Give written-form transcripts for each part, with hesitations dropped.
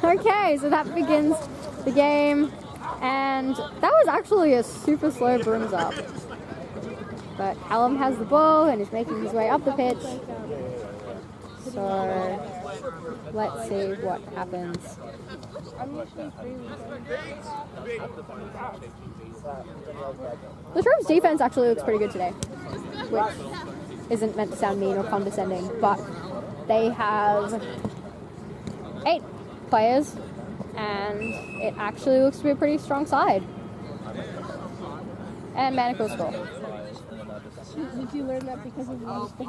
Okay, so that begins the game, and that was actually a super slow brooms up. But Callum has the ball and is making his way up the pitch. So let's see what happens. The Trobe's defense actually looks pretty good today, which isn't meant to sound mean or condescending, but they have 8 players, and it actually looks to be a pretty strong side. And Manticores score. Did you learn that because of your mistake?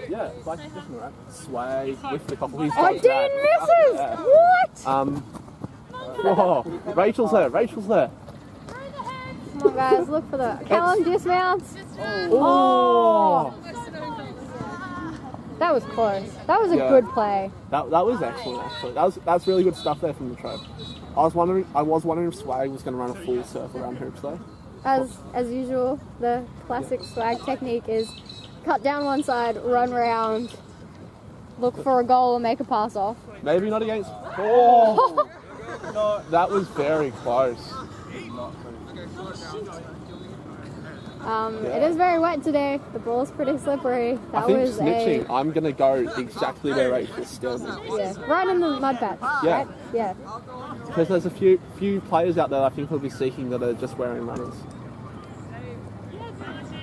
Yeah, it's like just right. Swag with the couple. Oh, Dean misses! Yeah. What? Whoa, Rachel's there. Rachel's there. Come on, guys, look for the Callum dismounts. Oh. That was close. That was a good play. That was excellent, actually. That's really good stuff there from the Trobe. I was wondering if Swag was going to run a full circle around hoops though. As usual, the classic Swag technique is cut down one side, run round, look for a goal and make a pass off. Maybe not against... Oh! That was very close. It is very wet today. The ball is pretty slippery. I think snitching, I'm going to go exactly where Rachel's standing. Yeah, right in the mud patch. Yeah. Right? Yeah. Because there's a few players out there I think will be seeking that are just wearing runners.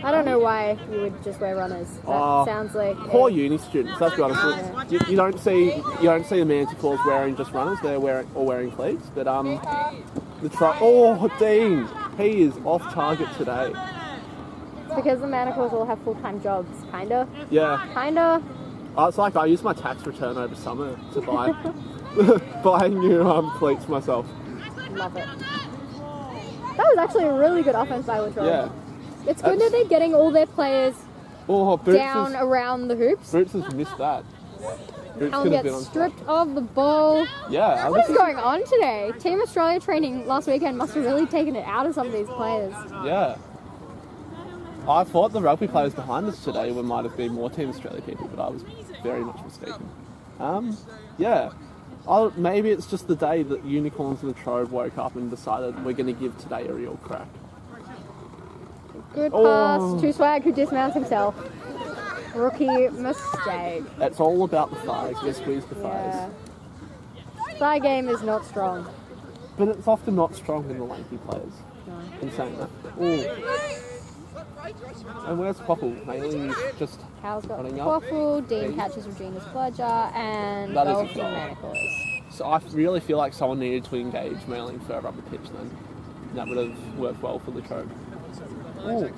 I don't know why you would just wear runners. That sounds like poor uni students. Let's be honest. Yeah. You don't see the Manticores wearing just runners. They're wearing cleats. But Dean, he is off target today. It's because the Manticores all have full-time jobs, kinda. Yeah. Kinda. It's like I use my tax return over summer to buy new cleats myself. Love it. That was actually a really good offense by Trobe. Yeah. It's good that they're getting all their players down around the hoops. Boots has missed that. Callum gets stripped of the ball. Yeah. What is going on today? Team Australia training last weekend must have really taken it out of some of these players. Yeah. I thought the rugby players behind us today might have been more Team Australia people, but I was very much mistaken. Yeah. Maybe it's just the day that Unicorns and the Trobe woke up and decided we're going to give today a real crack. Good pass to Swag, who dismounts himself. Rookie mistake. It's all about the thighs. You squeeze the thighs. Yeah. Thigh game is not strong. But it's often not strong in the lanky players. No. In saying that. Ooh. And where's Quaffle? Mainly just Cal's got running up. Quaffle, Dean catches Regina's bludger, and goal from Manticores. So I really feel like someone needed to engage Mailing further up the pitch then. That would have worked well for the Trobe. Ooh.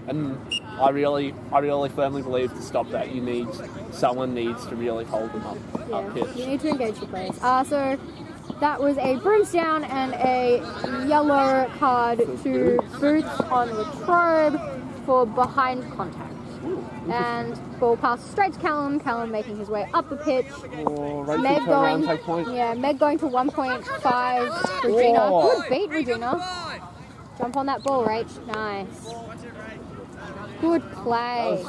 And I really firmly believe to stop that someone needs to really hold them up pitch. You need to engage the players. So that was a brooms down and a yellow card to Boots on the Trobe for behind contact. And ball passes straight to Callum. Callum making his way up the pitch. Meg going, take point. Yeah, Meg going to 1.5. Regina, good beat, Regina. Jump on that ball, Rach. Nice. Good play.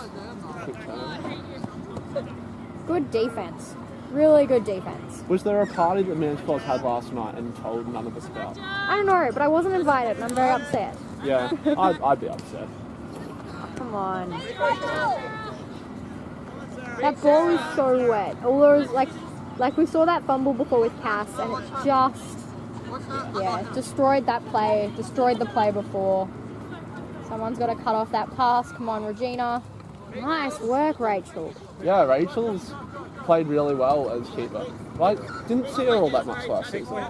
Good defense. Really good defense. Was there a party that Manticores had last night and told none of us about? I don't know, but I wasn't invited and I'm very upset. Yeah, I'd be upset. Come on. That ball is so wet. All those, like we saw that fumble before with Cass and it just, destroyed that play. Destroyed the play before. Someone's got to cut off that pass. Come on, Regina. Nice work, Rachel. Yeah, Rachel's played really well as keeper. I didn't see her all that much last season.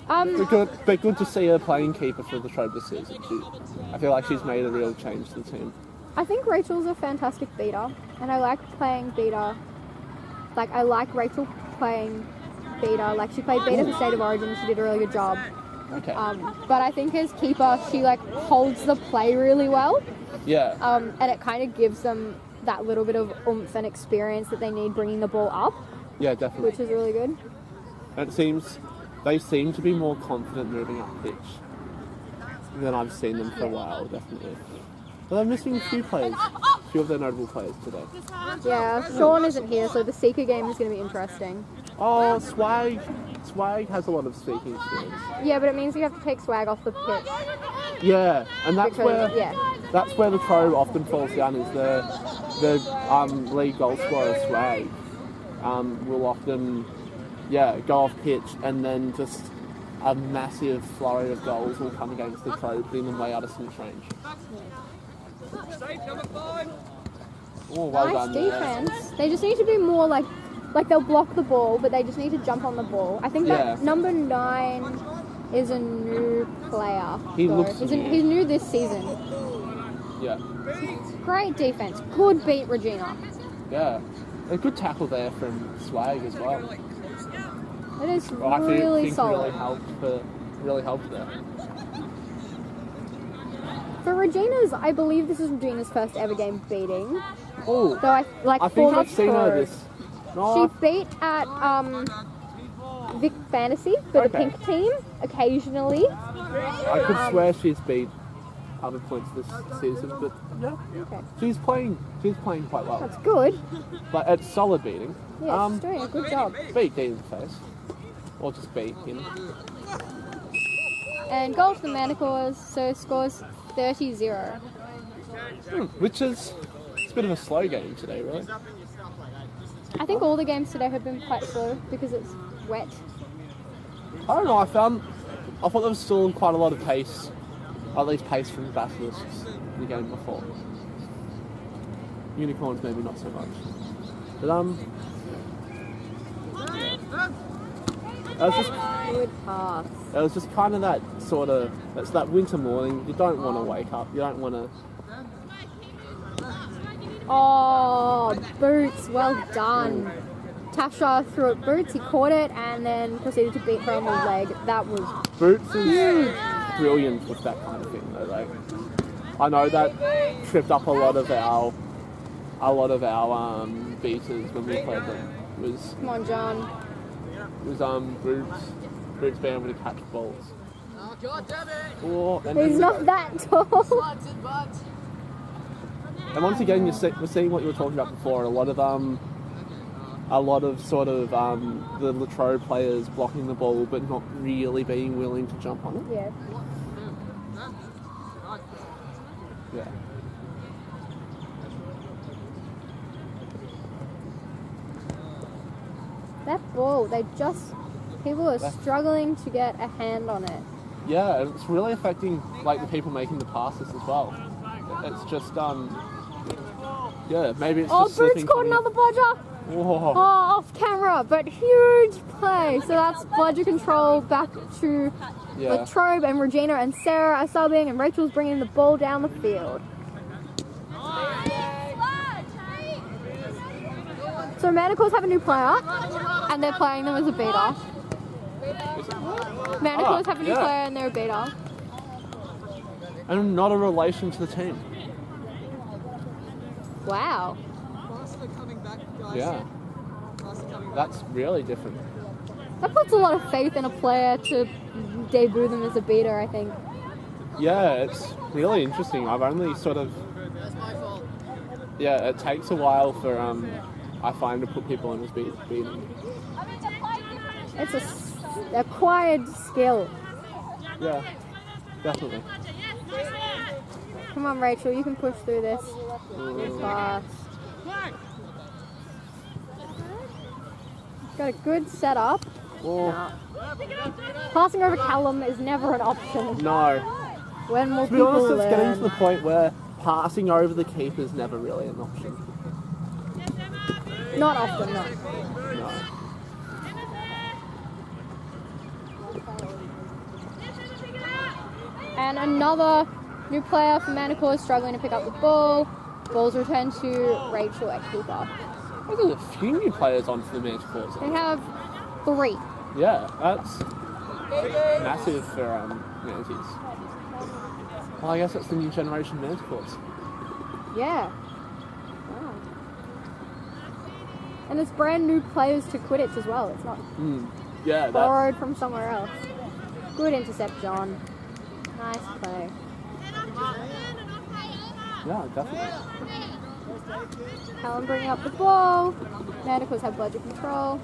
But good to see her playing keeper for the Trobe this season. I feel like she's made a real change to the team. I think Rachel's a fantastic beater, and I like playing beater. Like, I like Rachel playing beater. Like, she played beater for State of Origin. She did a really good job. Okay. But I think as keeper, she holds the play really well. Yeah. And it kind of gives them that little bit of oomph and experience that they need bringing the ball up. Yeah, definitely. Which is really good. And they seem to be more confident moving up pitch. than I've seen them for a while, definitely. But they're missing a few players, a few of their notable players today. Yeah, Sean isn't here, so the Seeker game is going to be interesting. Oh, Swag has a lot of speaking skills. Yeah, but it means you have to take Swag off the pitch. Yeah, and that's Because, where the Trobe often falls down. Is the league goal scorer Swag will often go off pitch, and then just a massive flurry of goals will come against the Trobe, putting them way out of snitch range. Oh, well Nice done there. defense. They just need to be more like they'll block the ball, but they just need to jump on the ball. I think that number 9 is a new player. He's new this season. Yeah. Great defense. Good beat, Regina. Yeah. A good tackle there from Swag as well. It is I really think solid. really helped there. For Regina's, I believe this is Regina's first ever game beating. Oh, So I think I've seen her Pro. this. No, She beat at Vic Fantasy for the Okay. pink team occasionally. I could swear she's beat other points this season, but yeah, Okay, she's playing quite well. that's good. But it's solid beating. Yeah, she's doing a good job. Beat Dean in the face, or just beat him. And goal to the Manticores, so scores 30-0. Which is it's a bit of a slow game today, really. I think all the games today have been quite slow because it's wet. I don't know. I thought there was still quite a lot of pace, at least pace from the Basilisks in the game before. Unicorns maybe not so much, but Good pass. it was just kind of that sort of, it's that winter morning. You don't want to wake up. You don't want to. Oh, Boots, well done. Tasha threw at Boots, he caught it and then proceeded to beat her on the leg. That was Boots is huge. brilliant with that kind of thing, though. Like, I know that tripped up a lot of our beaters when we played them. Come on, John. Boots being able to catch balls. Oh, He's not that tall. And once again, we're seeing what you were talking about before. A lot of sort of the Latrobe players blocking the ball, but not really being willing to jump on it. Yeah. Yeah. That ball, people are struggling to get a hand on it. Yeah, and it's really affecting like the people making the passes as well. It's just maybe it's Oh, just Boots slipping caught from- another bludger. Whoa. Oh, off camera, but huge play. So that's bludger control back to Yeah. Latrobe, and Regina and Sarah are subbing, and Rachel's bringing the ball down the field. So Manticores have a new player, and they're playing them as a beater. Manticores have a new player, and they're a beater. And not a relation to the team. Wow. Yeah. That's really different. That puts a lot of faith in a player to debut them as a beater, I think. Yeah, it's really interesting. I've only sort of... Yeah, it takes a while for, I find, to put people in as beating. It's a acquired skill. Yeah, definitely. Come on, Rachel, you can push through this. You're fast. Got a good setup. Oh, Passing over Callum is never an option. no. When will To be people honest, it's getting to learn? the point where passing over the keeper is never really an option. Not often, no. No. And another new player for Manticores struggling to pick up the ball. Ball's returned to Rachel at keeper. There's a few new players onto the Manticores. They have 3. Yeah, that's massive for Manties. Well, I guess that's the new generation Manticores. Yeah. Wow. And it's brand new players to Quidditch as well. It's not Yeah, that, borrowed from somewhere else. Good intercept, John. Nice play. Yeah, definitely. Callum bringing up the ball. Manticores have budget control.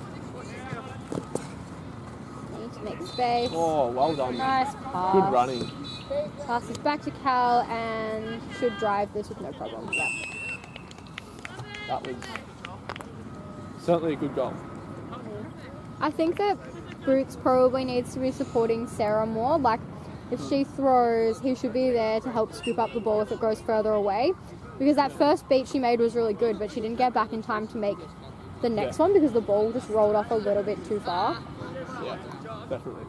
Need to make space. Oh, well done. Nice pass. Good running. Passes back to Cal and should drive this with no problem. Yep. That was certainly a good goal. I think that Boots probably needs to be supporting Sarah more. Like, if she throws, he should be there to help scoop up the ball if it goes further away. Because that first beat she made was really good, but she didn't get back in time to make the next one because the ball just rolled off a little bit too far. Yeah, definitely.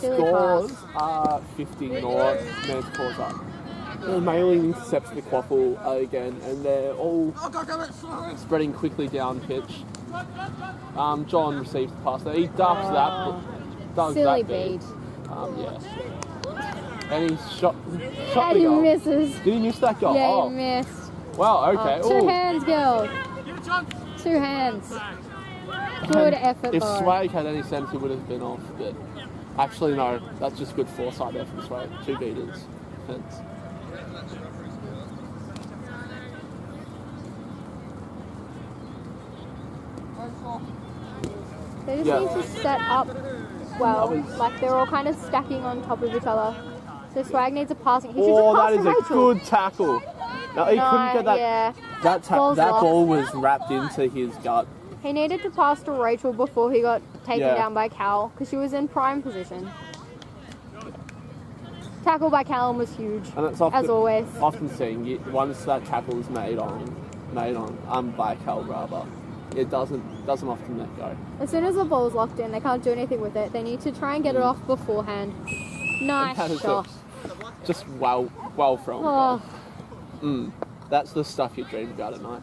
Silly Scores pass. are 50 North, Manticores up. The Mailing intercepts the quaffle again, and they're all spreading quickly down pitch. John receives the pass there. He ducks Silly that beat. yeah. And he shot And the he goal. misses. Did he miss that goal? Yeah, Oh, he missed. wow, okay. Oh, two Ooh. hands, girl. 2 hands. Good effort, If though. Swag had any sense, he would have been off, but actually, no, that's just good foresight there from Swag. 2 beaters. Fence. They just Yeah. need to set up well. That was- Like, they're all kind of stacking on top of each other. So Swag needs a passing. He should Oh, just pass that is to a Rachel. good tackle. No, he couldn't get that. Yeah. That Ball's lost. ball was wrapped into his gut. He needed to pass to Rachel before he got taken Yeah. down by Cal because she was in prime position. Tackle by Callum was huge, And it's often, as always. often seen once that tackle is made on by Cal rather, it doesn't often let go. As soon as the ball's locked in, they can't do anything with it. They need to try and get it off beforehand. Nice And that is shot. just well thrown. Oh, That's the stuff you dream about at night.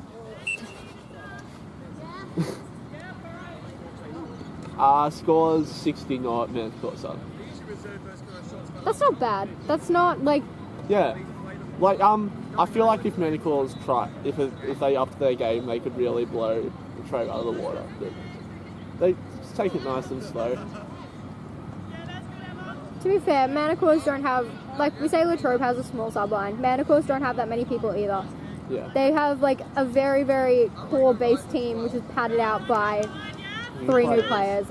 Scores 60 not Manticores up. that's not bad. That's not like Yeah, like I feel like if Manticores if they upped their game, they could really blow the Trobe out of the water. But they just take it nice and slow. To be fair, Manticores don't have, like we say Latrobe has a small subline. Manticores don't have that many people either. Yeah, They have like a very, very core base team which is padded out by 3 new players.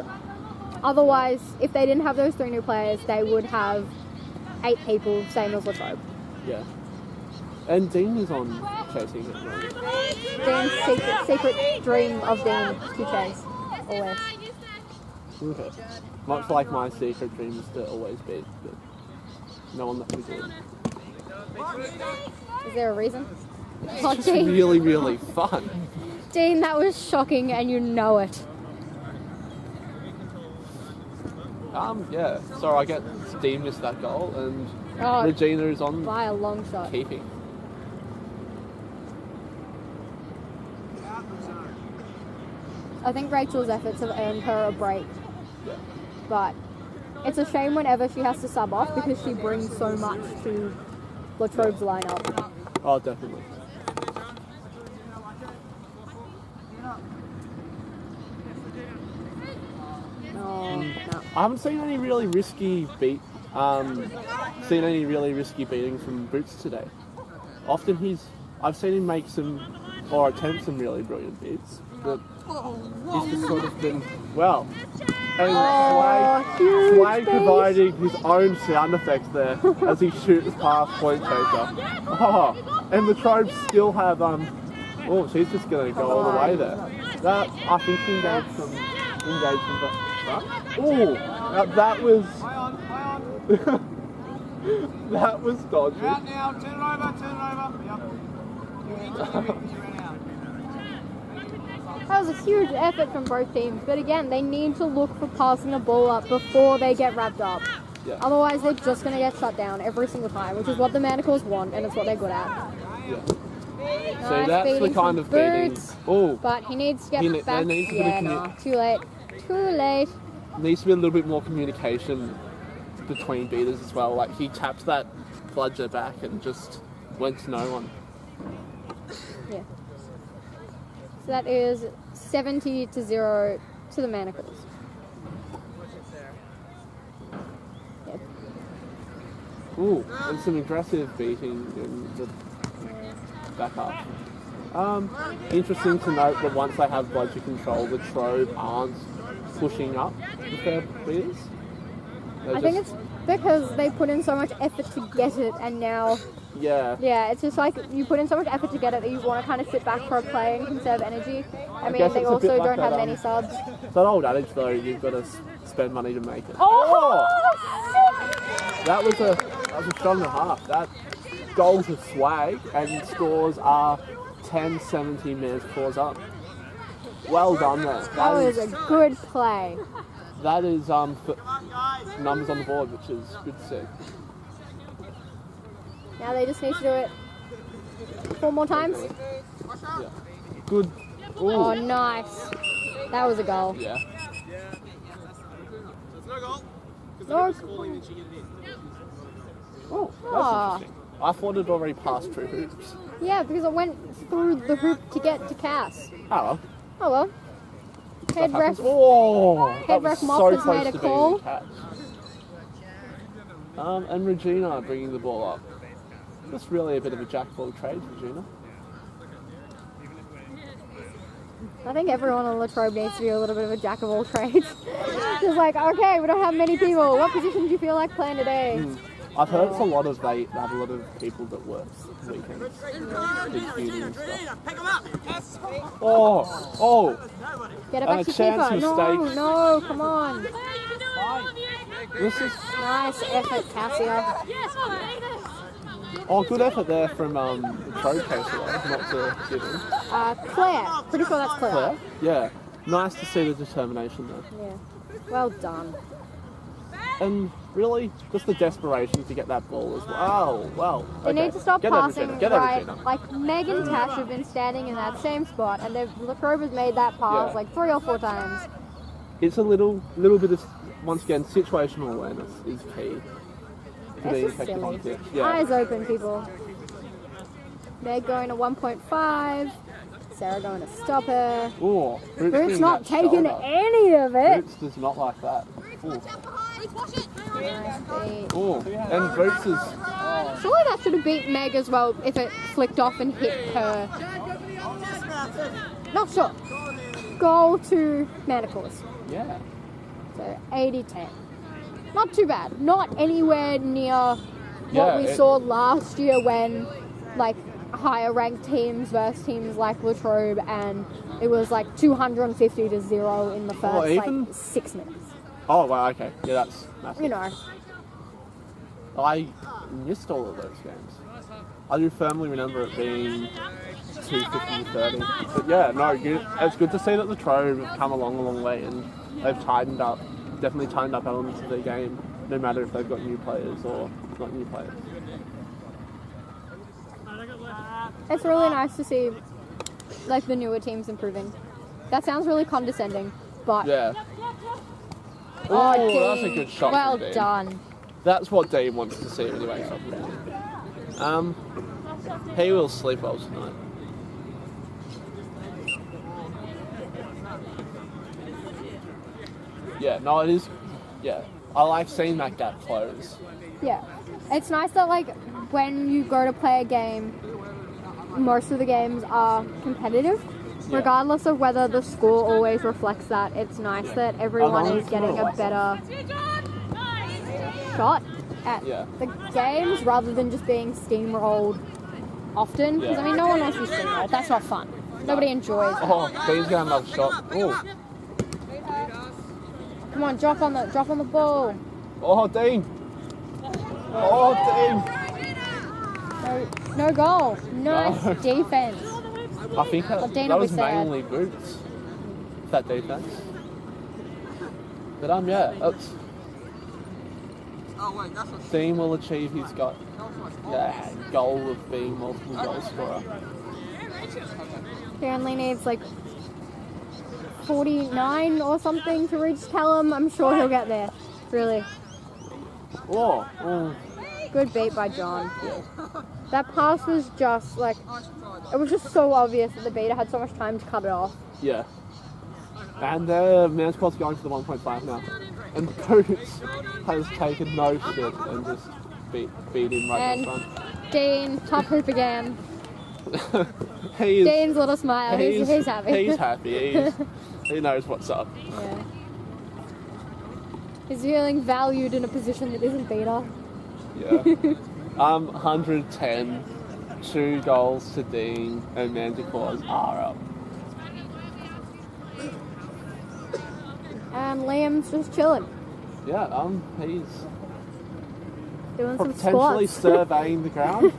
Otherwise, if they didn't have those 3 new players, they would have 8 people, same as Latrobe. Yeah, and Dean is on chasing it. Right? Dean's secret dream of Dean to chase, always. Okay. Much like my secret dream is to always beat, but no one let me do it. Is there a reason? Oh, It's Dean. really, really fun. Dean, that was shocking and you know it. Yeah. So I get Dean missed that goal, and Oh, Regina is on by a long shot. keeping. I think Rachel's efforts have earned her a break, Yeah. but it's a shame whenever she has to sub off because she brings so much to Latrobe's lineup. Oh, definitely. Oh, no. I haven't seen any really risky beatings from Boots today. Often I've seen him make or attempt some really brilliant beats, but he's just sort of been, well. And huge Swag beat. providing his own sound effects there as he shoots past Point Chaser. Oh, and the Trobes still have, oh, she's just going to go all the way there. That, I think he engaged from the front. Oh, that was, that was dodgy. Out now, turn it over. That was a huge effort from both teams, but again, they need to look for passing the ball up before they get wrapped up. Yeah. Otherwise, they're just going to get shut down every single time, which is what the Manticores want, and it's what they're good at. Yeah. Nice So that's the beating kind from of beating. Boots, Oh, but he needs to get They back. need to Yeah, no, too late. Too late. needs to be a little bit more communication between beaters as well. Like he tapped that bludger back and just went to no one. Yeah. So that is 70-0 to the Manticores. Yeah. Ooh, and some aggressive beating in the back half. Interesting to note that once they have budget control, the Trobe aren't pushing up with their beaters. I think it's because they put in so much effort to get it, and now, yeah, it's just like you put in so much effort to get it that you want to kind of sit back for a play and conserve energy. I mean, guess they it's a also bit like don't have that, many subs. It's that old adage though, you've got to spend money to make it. Oh! That was a shot and a half. That goals are swag and scores are 10-17 minutes claws up. Well done there. That was a good play. That is numbers on the board, which is good to see. Now they just need to do it 4 more times. Yeah. Good. Ooh. Oh, nice. That was a goal. Yeah. No goal. No. Oh, that's Ah. interesting. I thought it already passed through hoops. Yeah, because it went through the hoop to get to Cass. Oh well. Oh well. Head That ref. happens. Oh, Head that ref was Moff so has close made a to being call. catch. And Regina bringing the ball up. Just really a bit of a jack of all trades, Regina. I think everyone on Latrobe needs to be a little bit of a jack of all trades. Just like, okay, we don't have many people. What position do you feel like playing today? I've heard it's a lot of they have a lot of people that work weekends. Big beauty and stuff. Pick him up. Oh, Get it And back a to chance keeper. mistake. No, come on. this is Nice effort, Cassia. good effort there from the Trobe case, not to give him. Claire. Pretty sure that's Claire. Claire? Yeah, nice to see the determination there. Yeah. Well done. And really, just the desperation to get that ball as well. Well, They okay. need to stop Get that, passing Regina. Get that, right. Regina. Like Meg and Tash have been standing in that same spot, and Latrobe has made that pass Yeah. like 3 or 4 times. It's a little bit of, once again, situational awareness is key to being This is effective on silly. pitch. Yeah. Eyes open, people. Meg going to 1.5. Sarah going to stop her. Oh, Boots not taking any of it. Boots does not like that. Ooh. Nice beat. Oh, and Boots is Surely that should have beat Meg as well if it flicked off and hit her. Not sure. Goal to Manticores. yeah. So 80-10. Not too bad. Not anywhere near what Yeah, we it- saw last year when, like, higher ranked teams versus teams like Latrobe, and it was like 250-0 in the first even- like 6 minutes. Oh wow, okay. Yeah, that's massive. You know. I missed all of those games. I do firmly remember it being 250-30. But yeah, no, it's good to see that the Trobe have come along a long way and they've definitely tightened up elements of their game, no matter if they've got new players or not new players. It's really nice to see, like, the newer teams improving. That sounds really condescending, but Yeah. oh, Oh, Dean, that's a good shot. well from Dean. done. That's what Dean wants to see when he wakes up. He will sleep well tonight. Yeah, no, it is. Yeah, I like seeing that gap close. Yeah. It's nice that, like, when you go to play a game, most of the games are competitive. Yeah. Regardless of whether the score always reflects that, it's nice that everyone is getting a better shot at Yeah. the games rather than just being steamrolled often. Because, I mean, no one wants to be steamrolled. That's not fun. Nobody enjoys that. Oh, Dean's got another shot. Oh, Come on, drop on the ball. oh, Dean. Oh, No goal. Nice No. defense. Dean. I think Well, Dean that will was be sad. mainly Boots. That defense. But yeah, that's, Oh wait, that's a Dean will achieve his goal of being multiple goal scorer. He only needs like 49 or something to reach Callum. I'm sure he'll get there. Really. Oh, Good beat by John. yeah. That pass was just like, it was just so obvious that the beta had so much time to cut it off. Yeah. And the Manticores going for the 1.5 now. And Boots has taken no shit and just beat him right in front. Dean, top hoop again. Dean's little smile, he's happy. He's happy, he knows what's up. Yeah. He's feeling valued in a position that isn't beta. Yeah. 110, 2 goals to Dean, and Manticores are up. And Liam's just chilling. Yeah, he's Doing some potentially squats. surveying the ground.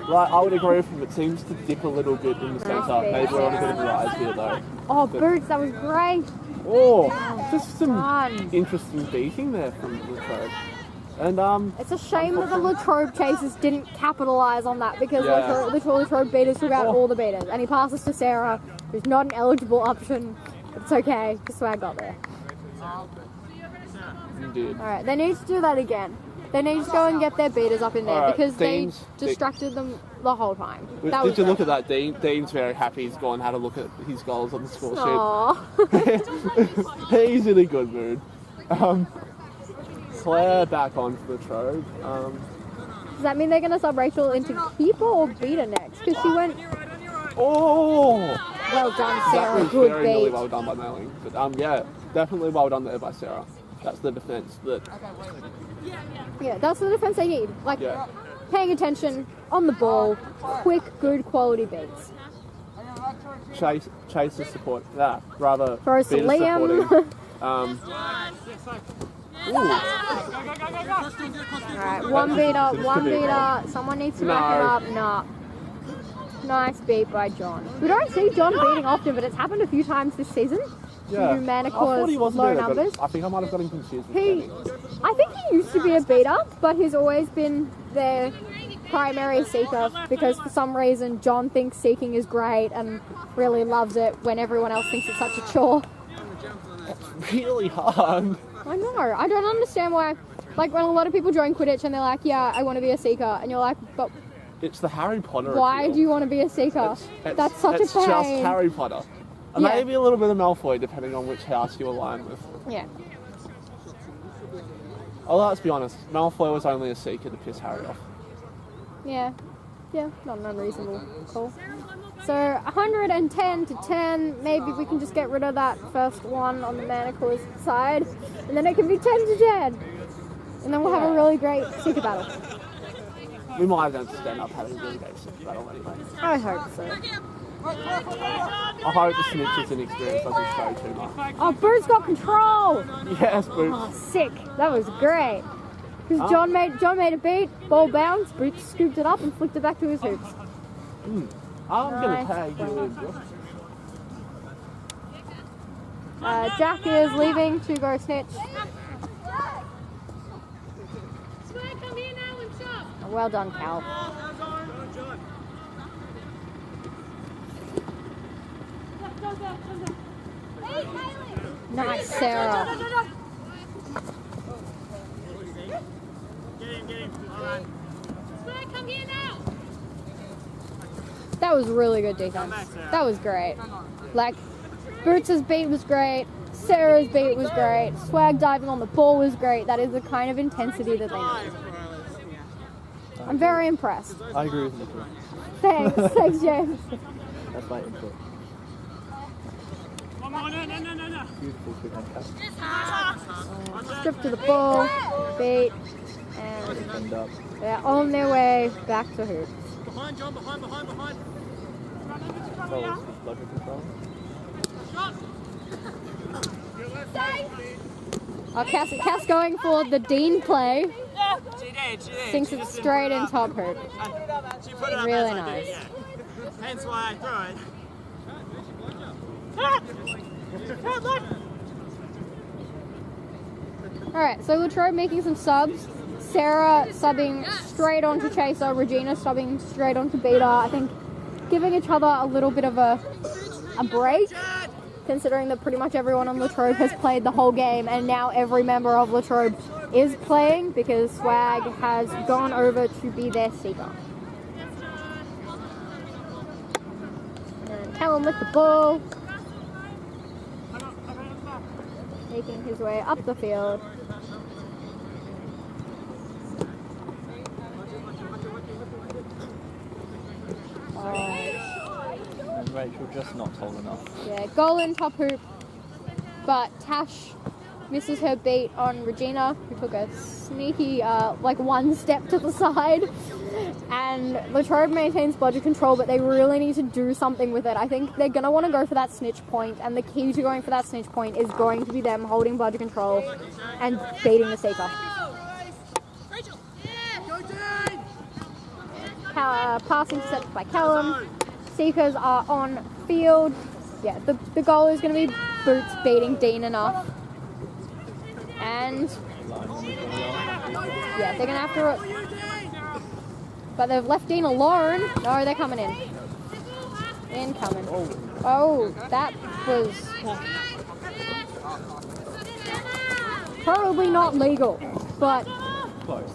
Like, I would agree with him, it seems to dip a little bit in the centre. Maybe we're on a bit of a rise here though. Oh, Boots, that was great. Oh, just some Fun. interesting beating there from Trobe. And It's a shame that the Latrobe chasers didn't capitalise on that because Yeah. Latrobe beaters took out all the beaters. And he passes to Sarah, who's not an eligible option. It's okay, because Swag got there. indeed. Alright, they need to do that again. They need to go and get their beaters up in there Alright, because Dean's- they distracted them the whole time. Did That was you look great. at that? Dean's very happy. He's gone had a look at his goals on the score sheet. Aww. He's in a good mood. Claire back on for the Trobe. Does that mean they're going to sub Rachel into keeper or beater next? Because she went, Oh! well done, That Sarah, was good very really beat. well done by Nailing. But yeah, definitely well done there by Sarah. That's the defence that Yeah, that's the defense they need. Like, yeah. paying attention, on the ball, quick, good quality beats. Chase the support. Yeah, rather Throws to beat Liam. supporting. Ooh. Alright, one beater, one beater. Someone needs to back it No. up. Nah. Nice beat by John. We don't see John beating often, but it's happened a few times this season. Yeah. New I thought he Manticores wasn't low there, but numbers. I think I might have gotten confused with He, Kenny. I think he used to be a beater, but he's always been their primary seeker because for some reason John thinks seeking is great and really loves it when everyone else thinks it's such a chore. Really hard. I know. I don't understand why. Like when a lot of people join Quidditch and they're like, "Yeah, I want to be a seeker," and you're like, "But It's the Harry Potter. why appeal. do you want to be a seeker? That's such it's a pain." just Harry Potter. And Yeah. maybe a little bit of Malfoy, depending on which house you align with. Yeah. Although, let's be honest, Malfoy was only a seeker to piss Harry off. Yeah. Yeah. Not an unreasonable call. So 110 to 10. Maybe we can just get rid of that first one on the Manticores side, and then it can be 10 to 10, and then we'll have a really great seeker battle. We might have to stand up having a really great seeker battle anyway. I hope so. I hope the snitches inexperience doesn't show too much. Oh, Bird's got control. Yes, Boots. Oh, sick. That was great. Because John made a beat, ball bounced, Boots scooped it up and flicked it back to his hoops. I'm Nice. going to tag you in. Jack is leaving to go snitch. Well done, Cal. Nice, Sarah. That was really good defense. That was great. Like, Boots' beat was great. Sarah's beat was great. Swag diving on the ball was great. That is the kind of intensity that they need. I'm very impressed. I agree with you. Thanks. Thanks, James. That's my input. Beautiful quick Strip to the ball, beat, and end up. they're on their way back to hoops. Behind, John, behind. Local control. Oh, Cass going for the Dean play. Sinks it straight in top hoop. Really nice. Hence why I throw it. Alright, so Latrobe making some subs. Sarah subbing straight onto Chaser. Regina subbing straight onto Beta. I think giving each other a little bit of a break, considering that pretty much everyone on Latrobe has played the whole game, and now every member of Latrobe is playing because Swag has gone over to be their seeker. Callum with the ball. Making his way up the field. And Rachel just not tall enough. Yeah, goal in top hoop. But Tash misses her beat on Regina, who took a sneaky, like one step to the side. And Latrobe maintains budget control, but they really need to do something with it. I think they're going to want to go for that snitch point, and the key to going for that snitch point is going to be them holding budget control and beating the Seeker. Pass intercepted by Callum. Seekers are on field. Yeah, the goal is going to be Boots beating Dean enough. And yeah, they're going to have to... But they've left Dean alone. No, they're coming in. Incoming. Oh, that was probably not legal, but Close.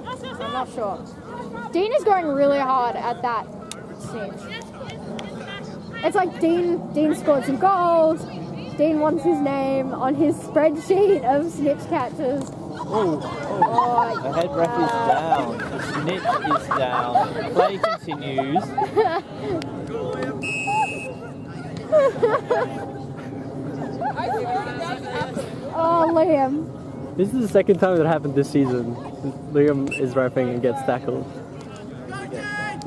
I'm not sure. Dean is going really hard at that snitch. It's like Dean scored some goals. Dean wants his name on his spreadsheet of snitch catches. Oh, the head ref is down. The snitch is down. Play continues. Oh, Liam. This is the second time that happened this season. Liam is repping and gets tackled.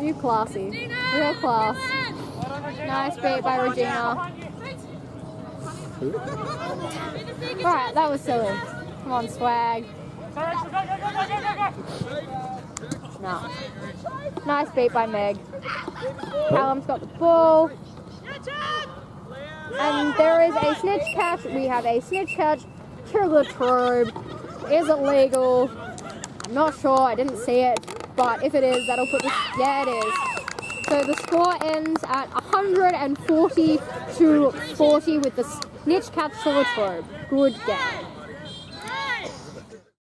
You classy. Real class. Nice beat by Regina. Alright, that was silly. Come on, swag. No. Nice beat by Meg. Callum's got the ball. And there is a snitch catch. We have a snitch catch to Latrobe. Is it legal? I'm not sure. I didn't see it. But if it is, that'll put this... Yeah, it is. So the score ends at 140 to 40 with the snitch catch to Latrobe. Good game.